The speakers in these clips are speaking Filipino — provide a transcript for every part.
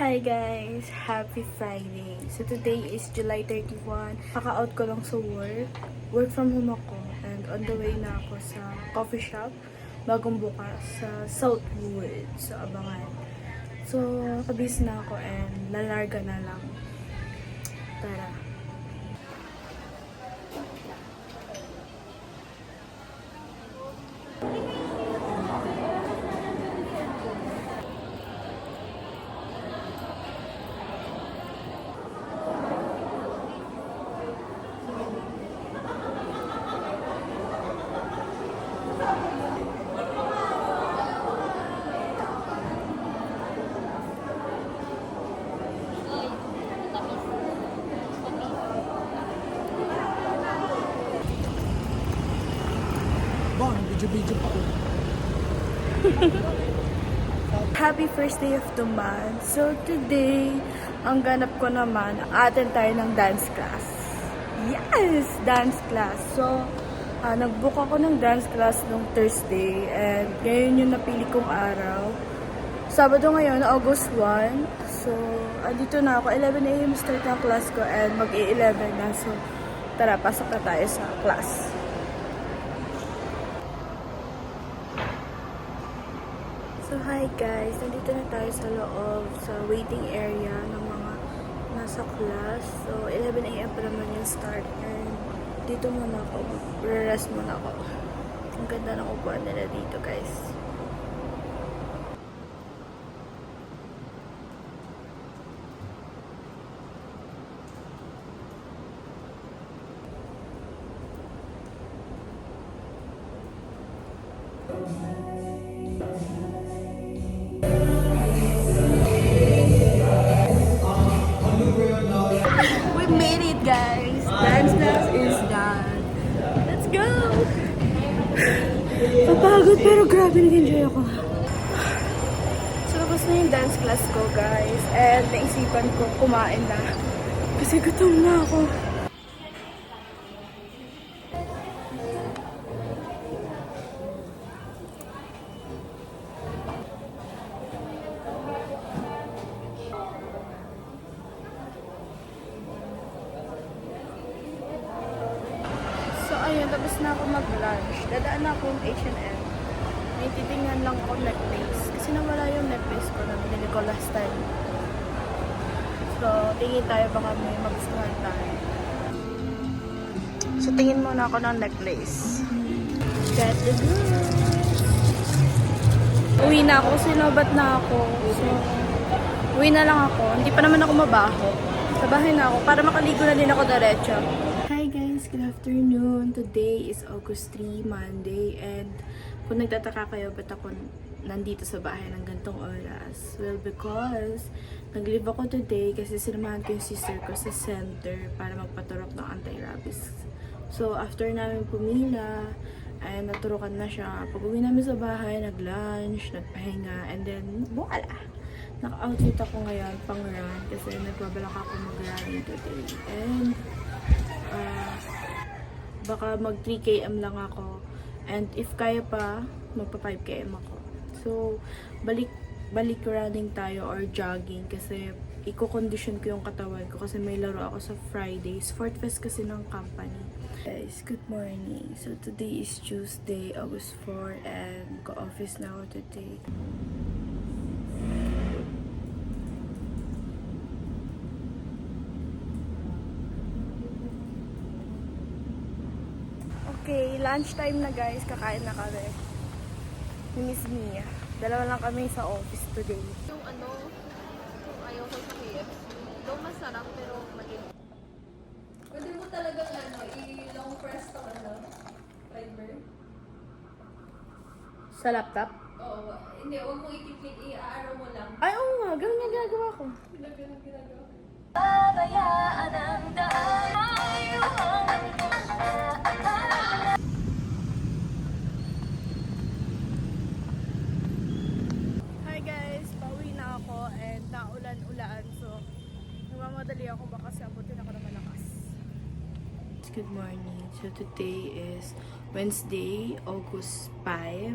Hi guys! Happy Friday! So today is July 31. Kaka-out ko lang sa work. Work from home ako. And on the way na ako sa coffee shop. Bagong bukas sa Southwood. So abangan. So kabis na ako and lalarga na lang. Tara! Video pa ko. Happy first day of the month. So today, ang ganap ko naman, attend tayo ng dance class. Yes! Dance class. So, nag-book ako ng dance class nung Thursday and ngayon yung napili kong araw. Sabado ngayon, August 1. So, andito na ako. 11 a.m. start ng class ko and mag-11 na. So, tara, pasok na tayo sa class. So, hi guys! Nandito na tayo sa loob, sa waiting area ng mga nasa class. So, 11 a.m. pa naman yung start. And dito muna ako. Re-rest muna ako. Ang ganda ng upuan nila dito, guys. We made it, guys! Dance class is done. Let's go! Papagod pero grabe nag-enjoy ako. So, tapos na yung dance class ko, guys. And naisipan ko kumain na. Kasi gutom na ako. So, ayun, tapos na ako mag-lunch. Dadaan na akong H&M. May titingnan lang ako necklace. Kasi nawala yung necklace ko na binili ko last time. So, tingin tayo baka may magustuhan tayo. So, tingin muna ako ng necklace. Get the good! Uwi na ako. Sinobat na ako. So, uwi na lang ako. Hindi pa naman ako mabaho. Sa bahay na ako para makaligo na din ako diretso. Hi guys! Good afternoon! Today is August 3, Monday. And kung nagtataka kayo, ba't ako nandito sa bahay ng gantong oras? Well, because nag-leave ako today kasi sinamahan ko yung sister ko sa center para magpaturok ng anti-rabies. So, after namin pumila, ay naturukan na siya. Pag-uwi namin sa bahay, nag-lunch, nagpahinga, and then, voila! Naka-outfit ako ngayon pang run kasi nagbabalak ako mag-running today. And, baka mag 3 km lang ako. And if kaya pa, magpa 5 km ako. So, balik running tayo or jogging kasi i-condition ko yung katawan ko kasi may laro ako sa Fridays. Fourth fest kasi ng company. Guys, good morning. So, today is Tuesday, August 4 and go-office na ako today. Okay, lunchtime na guys. Kakain na kami. Ni Miss Mia. Dalawa lang kami sa office today. Yung ayaw ko sa KFC. Though masarap pero maliit. Pwede mo talaga i-long press ka fiber. Sa laptop? Oo. Hindi, huwag mo i-click, i-arrow mo lang. Ay, oo nga. Ganun yung ginagawa ko. Ginagawa. Pabayaan ang daan tayo Hi guys, pauwi na ako and naulan-ulan. So, nagmamadali ako baka sabutin ako ng malakas. Good morning. So, today is Wednesday, August 5.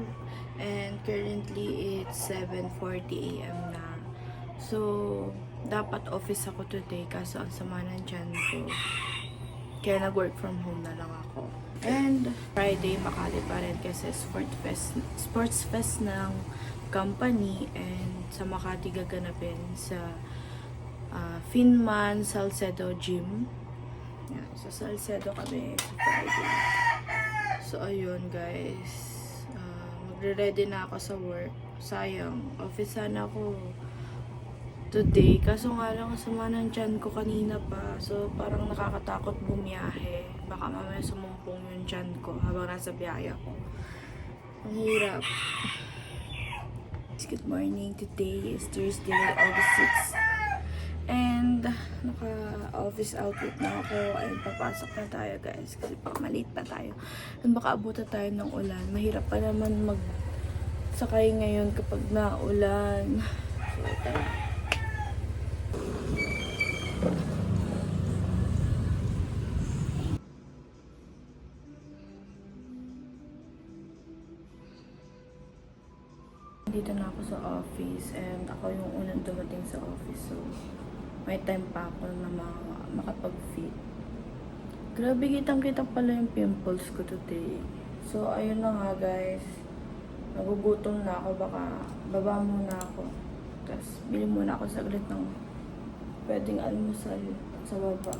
And currently, it's 7:40 a.m. na. So, dapat office ako today kaso ang sama ng tiyan ko. Kaya nag-work from home na lang ako. And Friday, Makati pa rin kasi sports fest ng company, and sa Makati gaganapin sa Finman Salcedo Gym. Yan, sa Salcedo kami sa Friday. So, ayun guys. Magre-ready na ako sa work. Sayang, office sana ako today. Kaso nga lang, sama ng tiyan ko kanina pa. So, parang nakakatakot bumiyahe. Baka mamaya sumumpong yung tiyan ko habang nasa biyahe ako. Ang hirap. Good morning. Today is Thursday, August 6. And, naka-office outfit na ako. Ayun, papasok na tayo guys. Kasi baka malate pa tayo. And baka abutan tayo ng ulan. Mahirap pa naman magsakay ngayon kapag naulan. So, tara. Dito na ako sa office and ako yung unang dumating sa office, so may time pa ako na makapag-fit. Grabe, kitang-kita pala yung pimples ko today. So ayun na nga guys, nagugutom na ako, baka baba muna ako. Tapos bili muna ako saglit ng pwedeng almusal sa baba.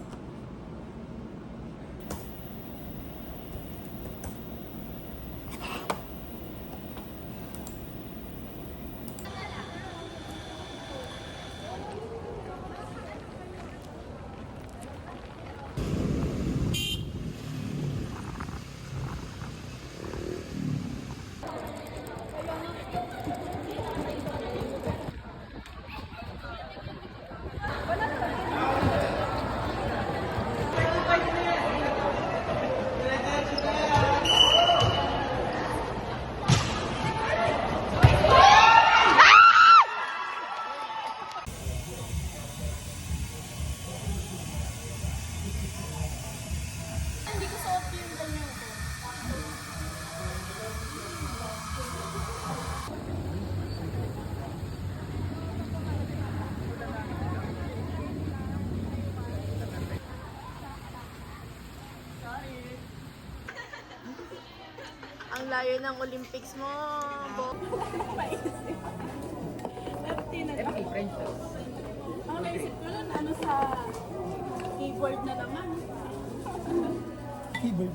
Ang layo ng Olympics mo, Bo. Ang naisip ko nun, ano sa keyboard na naman. Keyboard.